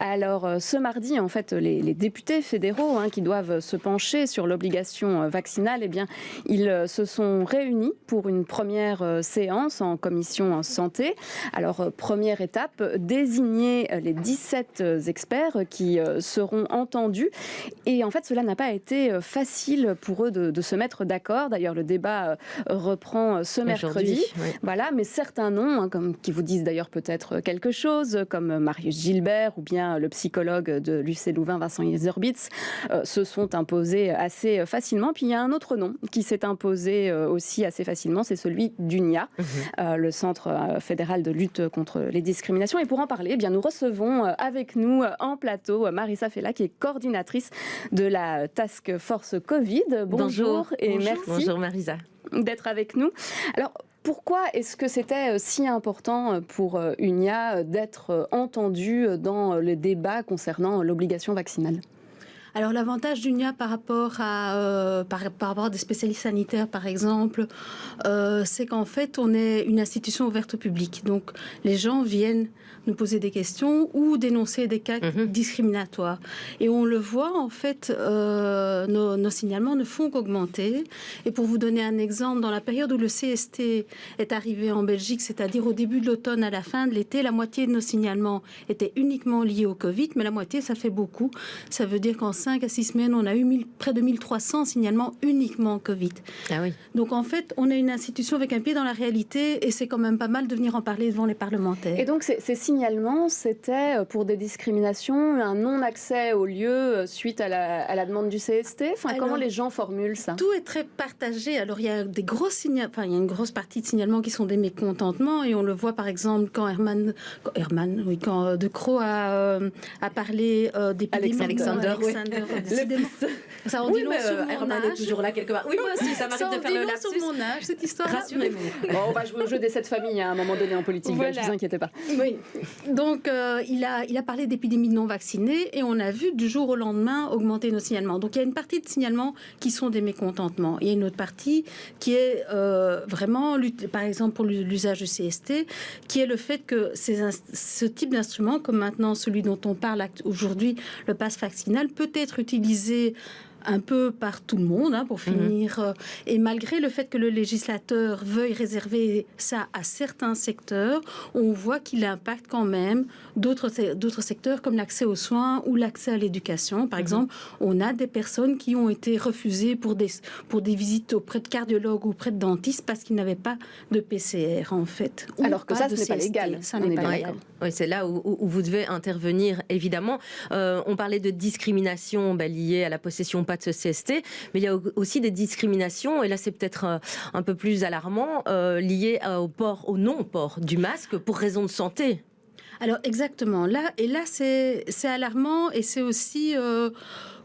Alors, ce mardi, en fait, les députés fédéraux qui doivent se pencher sur l'obligation vaccinale, eh bien, ils se sont réunis pour une première séance en commission santé. Alors, première étape, désigner les 17 experts qui seront entendus. Et en fait, cela n'a pas été facile pour eux de se mettre d'accord. D'ailleurs, le débat reprend ce mercredi. Oui. Voilà, mais certains noms, qui vous disent d'ailleurs peut-être quelque chose, comme Marius Gilbert ou bien le psychologue de l'UC Louvain, Vincent Yezerbitz, se sont imposés assez facilement. Puis il y a un autre nom qui s'est imposé aussi assez facilement, c'est celui d'UNIA, le Centre fédéral de lutte contre les discriminations. Et pour en parler, eh bien, nous recevons avec nous en plateau Marissa Fella, qui est coordinatrice de la Task Force Covid. Bonjour et merci. Bonjour Marissa. D'être avec nous. Alors, pourquoi est-ce que c'était si important pour UNIA d'être entendu dans le débat concernant l'obligation vaccinale ? Alors l'avantage d'UNIA par rapport à des spécialistes sanitaires par exemple, c'est qu'en fait on est une institution ouverte au public. Donc les gens viennent nous poser des questions ou dénoncer des cas discriminatoires. Et on le voit en fait, nos signalements ne font qu'augmenter. Et pour vous donner un exemple, dans la période où le CST est arrivé en Belgique, c'est-à-dire au début de l'automne à la fin de l'été, la moitié de nos signalements étaient uniquement liés au Covid, mais la moitié ça fait beaucoup. Ça veut dire qu'en 5 à 6 semaines, on a eu près de 1300 signalements uniquement Covid. Ah oui. Donc en fait, on est une institution avec un pied dans la réalité et c'est quand même pas mal de venir en parler devant les parlementaires. Et donc ces signalements, c'était pour des discriminations, un non-accès au lieu suite à la demande du CST. Alors, comment les gens formulent ça ? Tout est très partagé. Alors il y a des grosses il y a une grosse partie de signalements qui sont des mécontentements et on le voit par exemple quand De Croo a parlé d'épidémie. Alexander. Décidément. Ça en dit long sur mon Herman âge. est toujours là quelque part. Oui, moi aussi, ça m'arrive de faire le lapsus. Sur mon âge, cette histoire. Rassurez-vous. Bon, on va jouer au jeu des 7 familles à un moment donné en politique, Voilà. ne vous inquiétez pas. Oui. Donc, il a parlé d'épidémies de non-vaccinés et on a vu du jour au lendemain augmenter nos signalements. Donc, il y a une partie de signalements qui sont des mécontentements. Il y a une autre partie qui est vraiment, par exemple, pour l'usage du CST, qui est le fait que ce type d'instrument, comme maintenant celui dont on parle aujourd'hui, le pass vaccinal, peut être utilisé un peu par tout le monde, pour finir. Et malgré le fait que le législateur veuille réserver ça à certains secteurs, on voit qu'il impacte quand même d'autres secteurs comme l'accès aux soins ou l'accès à l'éducation. Par exemple, on a des personnes qui ont été refusées pour des visites auprès de cardiologues ou auprès de dentistes parce qu'ils n'avaient pas de PCR, en fait. Alors que ça, ce n'est pas légal. Ça n'est pas légal. Oui, c'est là où vous devez intervenir, évidemment. On parlait de discrimination liée à la possession pas de ce CST, mais il y a aussi des discriminations, et là c'est peut-être un peu plus alarmant, liées au non-port du masque pour raison de santé. Alors exactement, là c'est alarmant et c'est aussi...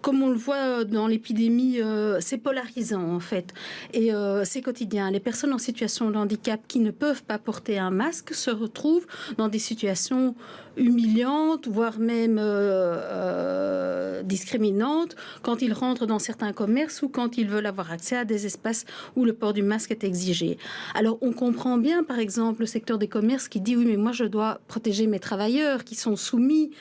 comme on le voit dans l'épidémie, c'est polarisant en fait. Et c'est quotidien. Les personnes en situation de handicap qui ne peuvent pas porter un masque se retrouvent dans des situations humiliantes, voire même discriminantes, quand ils rentrent dans certains commerces ou quand ils veulent avoir accès à des espaces où le port du masque est exigé. Alors on comprend bien, par exemple, le secteur des commerces qui dit « oui, mais moi je dois protéger mes travailleurs qui sont soumis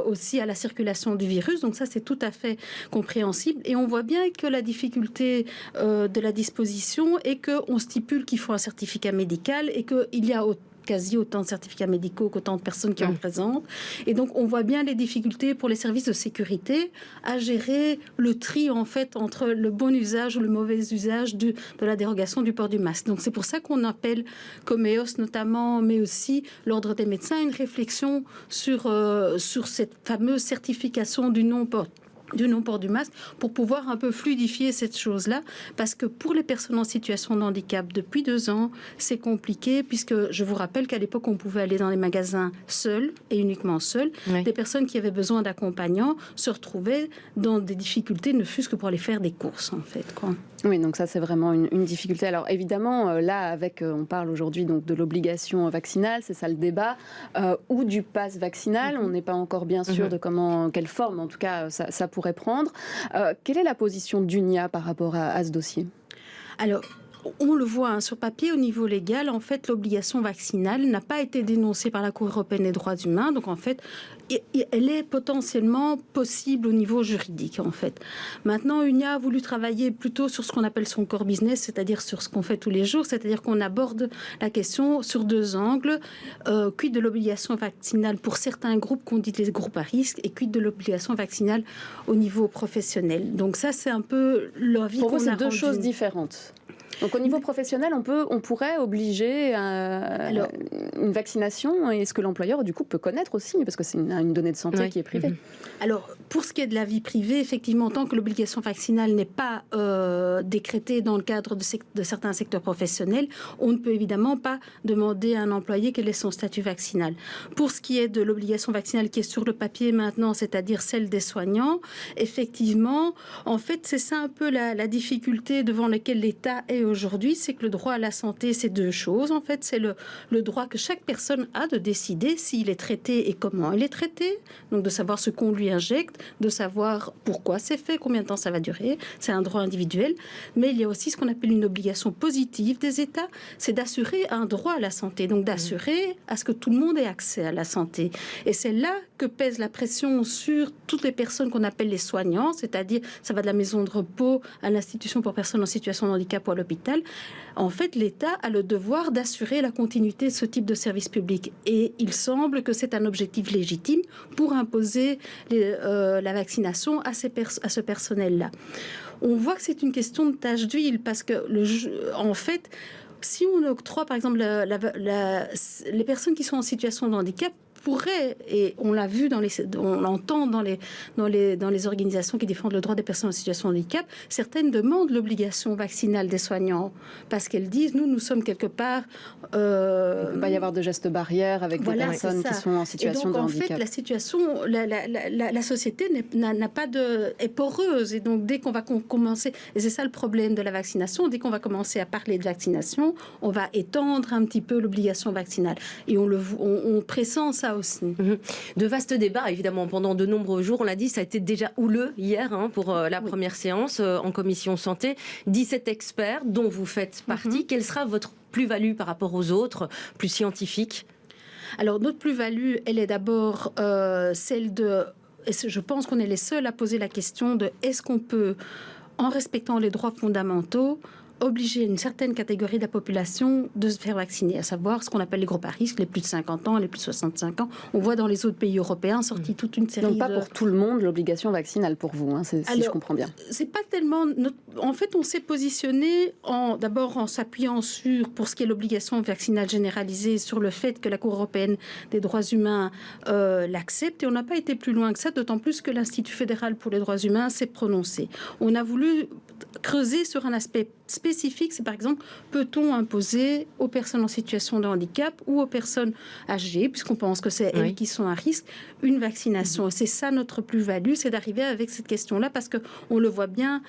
aussi à la circulation du virus ». Donc ça, c'est tout à fait compréhensible. Et on voit bien que la difficulté de la disposition est qu'on stipule qu'il faut un certificat médical et qu'il y a quasi autant de certificats médicaux qu'autant de personnes qui en présentent. Et donc, on voit bien les difficultés pour les services de sécurité à gérer le tri, en fait, entre le bon usage ou le mauvais usage de la dérogation du port du masque. Donc, c'est pour ça qu'on appelle Comeos notamment, mais aussi l'Ordre des médecins, une réflexion sur cette fameuse certification du non-port du masque pour pouvoir un peu fluidifier cette chose-là, parce que pour les personnes en situation de handicap, depuis 2 ans, c'est compliqué, puisque je vous rappelle qu'à l'époque, on pouvait aller dans les magasins seuls et uniquement seuls. Oui. Des personnes qui avaient besoin d'accompagnants se retrouvaient dans des difficultés, ne fût-ce que pour aller faire des courses, en fait, quoi. Oui, donc ça, c'est vraiment une difficulté. Alors, évidemment, là, on parle aujourd'hui donc de l'obligation vaccinale, c'est ça le débat, ou du pass vaccinal. On n'est pas encore bien sûr de quelle forme, en tout cas, ça pourrait prendre. Quelle est la position d'UNIA par rapport à ce dossier ? Alors, on le voit sur papier, au niveau légal, en fait, l'obligation vaccinale n'a pas été dénoncée par la Cour européenne des droits humains. Donc, en fait, elle est potentiellement possible au niveau juridique, en fait. Maintenant, UNIA a voulu travailler plutôt sur ce qu'on appelle son core business, c'est-à-dire sur ce qu'on fait tous les jours, c'est-à-dire qu'on aborde la question sur deux angles. Quid de l'obligation vaccinale pour certains groupes qu'on dit les groupes à risque, et quid de l'obligation vaccinale au niveau professionnel. Donc ça, c'est un peu l'avis qu'on a rendu. Pour vous, c'est deux choses différentes. Donc au niveau professionnel, on pourrait obliger une vaccination, et ce que l'employeur du coup peut connaître aussi, parce que c'est une donnée de santé qui est privée. Alors pour ce qui est de la vie privée, effectivement, tant que l'obligation vaccinale n'est pas décrétée dans le cadre de certains secteurs professionnels, on ne peut évidemment pas demander à un employé quel est son statut vaccinal. Pour ce qui est de l'obligation vaccinale qui est sur le papier maintenant, c'est-à-dire celle des soignants, effectivement, en fait, c'est ça un peu la difficulté devant laquelle l'État est aujourd'hui, c'est que le droit à la santé, c'est deux choses. En fait, c'est le droit que chaque personne a de décider s'il est traité et comment il est traité. Donc, de savoir ce qu'on lui injecte, de savoir pourquoi c'est fait, combien de temps ça va durer. C'est un droit individuel. Mais il y a aussi ce qu'on appelle une obligation positive des États, c'est d'assurer un droit à la santé. Donc, d'assurer à ce que tout le monde ait accès à la santé. Et c'est là que pèse la pression sur toutes les personnes qu'on appelle les soignants, c'est-à-dire, ça va de la maison de repos à l'institution pour personnes en situation de handicap ou à l'hôpital. En fait, l'État a le devoir d'assurer la continuité de ce type de service public. Et il semble que c'est un objectif légitime pour imposer la vaccination à ce personnel-là. On voit que c'est une question de tache d'huile parce que, en fait, si on octroie, par exemple, les personnes qui sont en situation de handicap, pourrait, et on l'a vu, on l'entend dans les organisations qui défendent le droit des personnes en situation de handicap, certaines demandent l'obligation vaccinale des soignants parce qu'elles disent, nous sommes quelque part... il ne peut pas y avoir de gestes barrières avec des personnes qui sont en situation de handicap. En fait, la situation, la société est poreuse, et donc dès qu'on va commencer, et c'est ça le problème de la vaccination, dès qu'on va commencer à parler de vaccination, on va étendre un petit peu l'obligation vaccinale. Et on pressent ça aussi. De vastes débats, évidemment, pendant de nombreux jours. On l'a dit, ça a été déjà houleux hier pour la première séance en commission santé. 17 experts dont vous faites partie. Quelle sera votre plus-value par rapport aux autres, plus scientifiques? Alors, notre plus-value, elle est d'abord celle de... Et je pense qu'on est les seuls à poser la question de est-ce qu'on peut, en respectant les droits fondamentaux, obliger une certaine catégorie de la population de se faire vacciner, à savoir ce qu'on appelle les groupes à risque, les plus de 50 ans, les plus de 65 ans. On voit dans les autres pays européens sorti toute une série Donc pas pour tout le monde l'obligation vaccinale pour vous, si je comprends bien. C'est pas tellement... En fait, on s'est positionné d'abord en s'appuyant pour ce qui est l'obligation vaccinale généralisée, sur le fait que la Cour européenne des droits humains l'accepte, et on n'a pas été plus loin que ça, d'autant plus que l'Institut fédéral pour les droits humains s'est prononcé. On a voulu creuser sur un aspect spécifique, c'est par exemple, peut-on imposer aux personnes en situation de handicap ou aux personnes âgées, puisqu'on pense que c'est elles qui sont à risque, une vaccination. C'est ça notre plus-value, c'est d'arriver avec cette question-là, parce qu'on le voit bien,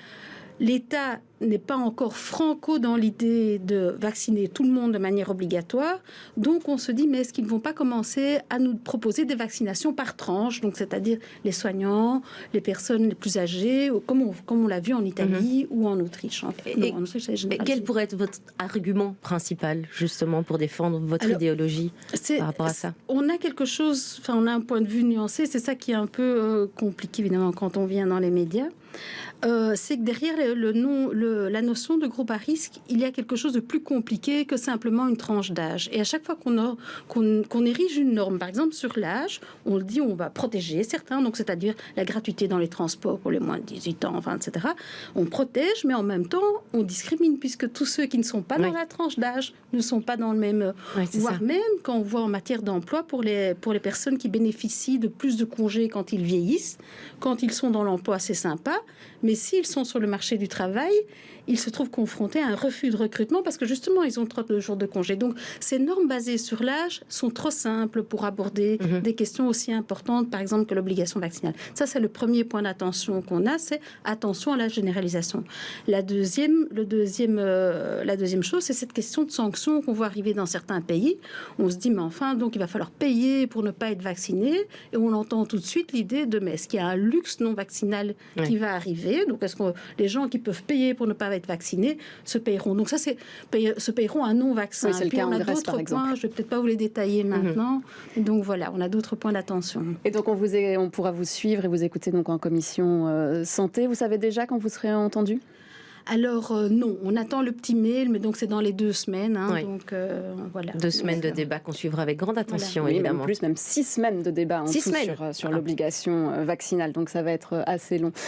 l'État n'est pas encore franco dans l'idée de vacciner tout le monde de manière obligatoire. Donc on se dit, mais est-ce qu'ils ne vont pas commencer à nous proposer des vaccinations par tranche, donc c'est-à-dire les soignants, les personnes les plus âgées, comme on l'a vu en Italie ou en Autriche. En fait. Et quel pourrait être votre argument principal, justement, pour défendre votre idéologie par rapport à ça? On a quelque chose, on a un point de vue nuancé, c'est ça qui est un peu compliqué, évidemment, quand on vient dans les médias. C'est que derrière la notion de groupe à risque, il y a quelque chose de plus compliqué que simplement une tranche d'âge. Et à chaque fois qu'on érige une norme, par exemple sur l'âge, on le dit, on va protéger certains, donc c'est-à-dire la gratuité dans les transports pour les moins de 18 ans, etc. On protège, mais en même temps, on discrimine, puisque tous ceux qui ne sont pas dans la tranche d'âge ne sont pas dans le même... voire même, quand on voit en matière d'emploi, pour les personnes qui bénéficient de plus de congés quand ils vieillissent, quand ils sont dans l'emploi, c'est sympa, mais s'ils sont sur le marché du travail, ils se trouvent confrontés à un refus de recrutement parce que justement, ils ont trop de jours de congé. Donc, ces normes basées sur l'âge sont trop simples pour aborder des questions aussi importantes, par exemple, que l'obligation vaccinale. Ça, c'est le premier point d'attention qu'on a, c'est attention à la généralisation. La deuxième chose, c'est cette question de sanctions qu'on voit arriver dans certains pays. On se dit, mais enfin, donc il va falloir payer pour ne pas être vacciné. Et on entend tout de suite l'idée de, mais est-ce qu'il y a un luxe non vaccinal qui va arriver? Donc, est-ce que les gens qui peuvent payer pour ne pas être vaccinés se paieront. Donc ça, se paieront un non-vaccin. Oui, c'est le cas en Grèce, par exemple. Points, je ne vais peut-être pas vous les détailler maintenant. Donc voilà, on a d'autres points d'attention. Et donc on pourra vous suivre et vous écouter donc en commission santé. Vous savez déjà quand vous serez entendu ? Alors non, on attend le petit mail, mais donc c'est dans les 2 semaines. Oui. Donc voilà. 2 semaines de débat qu'on suivra avec grande attention, Oui, évidemment. en plus, même 6 semaines de débat en 6 tout semaines. sur l'obligation vaccinale. Donc ça va être assez long.